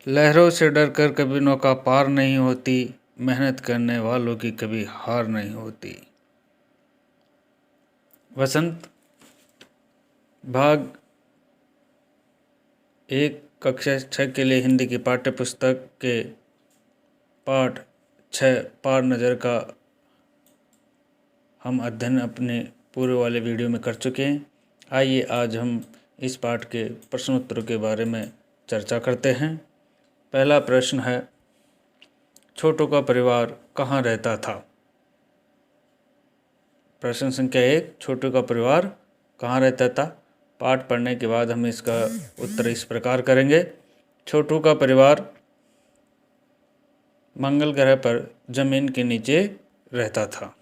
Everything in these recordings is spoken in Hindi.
लहरों से डरकर कभी नौका पार नहीं होती, मेहनत करने वालों की कभी हार नहीं होती। वसंत भाग 1 कक्षा 6 के लिए हिंदी की पाठ्य पुस्तक के पाठ 6 पार नज़र का हम अध्ययन अपने पूर्व वाले वीडियो में कर चुके हैं। आइए आज हम इस पाठ के प्रश्नोत्तरों के बारे में चर्चा करते हैं। पहला प्रश्न है, छोटू का परिवार कहाँ रहता था? प्रश्न संख्या 1, छोटू का परिवार कहाँ रहता था? पाठ पढ़ने के बाद हम इसका उत्तर इस प्रकार करेंगे। छोटू का परिवार मंगल ग्रह पर जमीन के नीचे रहता था।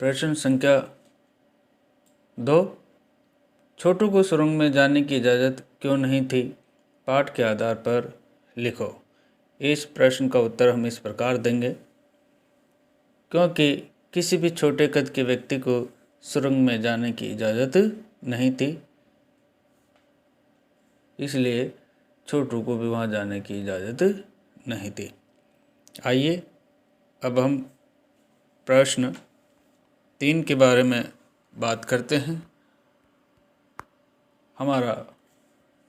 प्रश्न संख्या 2, छोटू को सुरंग में जाने की इजाज़त क्यों नहीं थी? पाठ के आधार पर लिखो। इस प्रश्न का उत्तर हम इस प्रकार देंगे, क्योंकि किसी भी छोटे कद के व्यक्ति को सुरंग में जाने की इजाज़त नहीं थी, इसलिए छोटू को भी वहाँ जाने की इजाज़त नहीं थी। आइए अब हम प्रश्न 3 के बारे में बात करते हैं। हमारा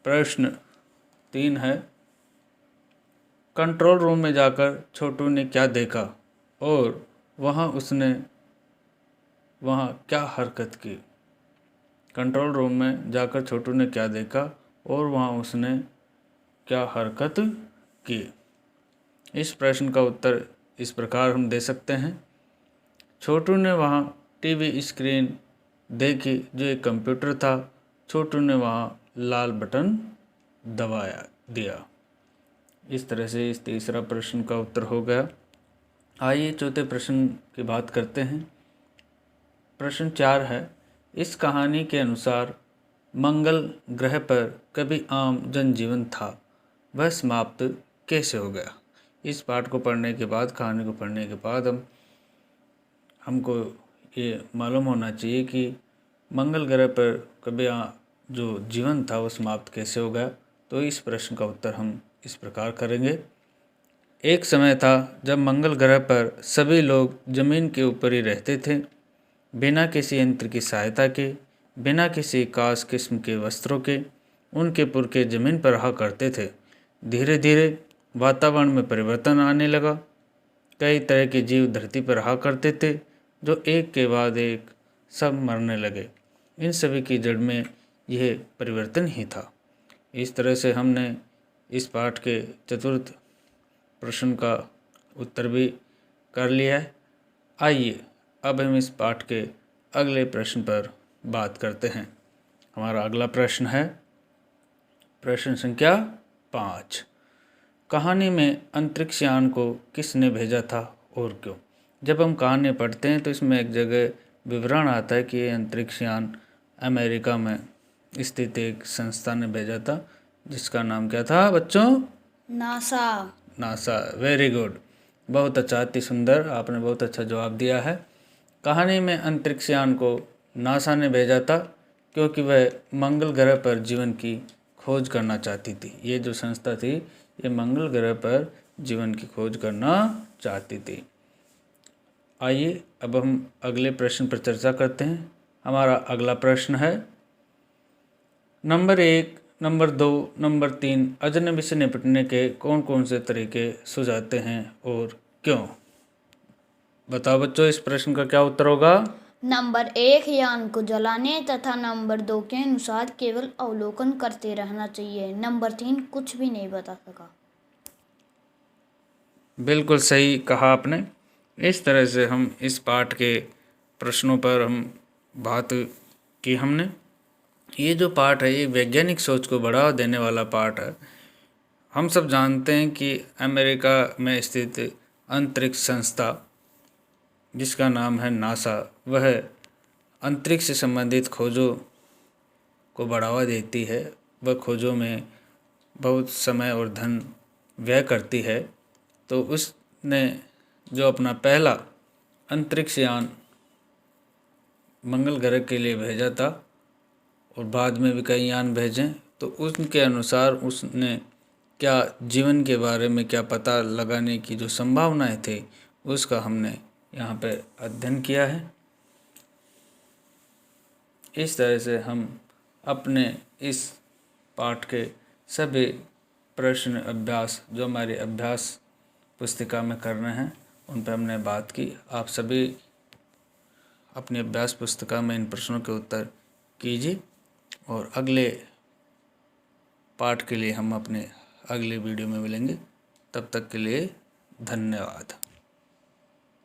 प्रश्न 3 है, कंट्रोल रूम में जाकर छोटू ने क्या देखा और वहाँ उसने क्या हरकत की? कंट्रोल रूम में जाकर छोटू ने क्या देखा और वहाँ उसने क्या हरकत की? इस प्रश्न का उत्तर इस प्रकार हम दे सकते हैं। छोटू ने वहाँ टीवी स्क्रीन देखी जो एक कंप्यूटर था। छोटू ने वहाँ लाल बटन दबाया दिया। इस तरह से इस तीसरा प्रश्न का उत्तर हो गया। आइए चौथे प्रश्न की बात करते हैं। प्रश्न 4 है, इस कहानी के अनुसार मंगल ग्रह पर कभी आम जनजीवन था, वह समाप्त कैसे हो गया? इस पाठ को पढ़ने के बाद, कहानी को पढ़ने के बाद हमको ये मालूम होना चाहिए कि मंगल ग्रह पर कभी जो जीवन था वो समाप्त कैसे हो गया। तो इस प्रश्न का उत्तर हम इस प्रकार करेंगे। एक समय था जब मंगल ग्रह पर सभी लोग जमीन के ऊपर ही रहते थे, बिना किसी यंत्र की सहायता के, बिना किसी खास किस्म के वस्त्रों के। उनके पुरखे जमीन पर रहा करते थे। धीरे धीरे वातावरण में परिवर्तन आने लगा। कई तरह के जीव धरती पर रहा करते थे, जो एक के बाद एक सब मरने लगे। इन सभी की जड़ में यह परिवर्तन ही था। इस तरह से हमने इस पाठ के चतुर्थ प्रश्न का उत्तर भी कर लिया है। आइए अब हम इस पाठ के अगले प्रश्न पर बात करते हैं। हमारा अगला प्रश्न है प्रश्न संख्या 5, कहानी में अंतरिक्ष यान को किसने भेजा था और क्यों? जब हम कहानी पढ़ते हैं तो इसमें एक जगह विवरण आता है कि ये अंतरिक्ष यान अमेरिका में स्थित एक संस्था ने भेजा था, जिसका नाम क्या था बच्चों? नासा। वेरी गुड, बहुत अच्छा, अति सुंदर, आपने बहुत अच्छा जवाब दिया है। कहानी में अंतरिक्ष यान को नासा ने भेजा था क्योंकि वह मंगल ग्रह पर जीवन की खोज करना चाहती थी। ये जो संस्था थी, ये मंगल ग्रह पर जीवन की खोज करना चाहती थी। आइए अब हम अगले प्रश्न पर चर्चा करते हैं। हमारा अगला प्रश्न है, नंबर 1, नंबर 2, नंबर 3 अजनबी से निपटने के कौन कौन से तरीके सुझाते हैं और क्यों? बताओ बच्चों, इस प्रश्न का क्या उत्तर होगा? नंबर 1, यान को जलाने तथा नंबर 2 के अनुसार केवल अवलोकन करते रहना चाहिए। नंबर 3 कुछ भी नहीं बता सका। बिल्कुल सही कहा आपने। इस तरह से हम इस पाठ के प्रश्नों पर हम बात की हमने। ये जो पाठ है ये वैज्ञानिक सोच को बढ़ावा देने वाला पाठ है। हम सब जानते हैं कि अमेरिका में स्थित अंतरिक्ष संस्था, जिसका नाम है नासा, वह अंतरिक्ष से संबंधित खोजों को बढ़ावा देती है। वह खोजों में बहुत समय और धन व्यय करती है। तो उसने जो अपना पहला अंतरिक्ष यान मंगल ग्रह के लिए भेजा था, और बाद में भी कई यान भेजें, तो उनके अनुसार उसने क्या जीवन के बारे में क्या पता लगाने की जो संभावनाएं थे उसका हमने यहाँ पे अध्ययन किया है। इस तरह से हम अपने इस पाठ के सभी प्रश्न अभ्यास जो हमारे अभ्यास पुस्तिका में करने हैं उन पर हमने बात की। आप सभी अपनी अभ्यास पुस्तिका में इन प्रश्नों के उत्तर कीजिए और अगले पाठ के लिए हम अपने अगले वीडियो में मिलेंगे। तब तक के लिए धन्यवाद।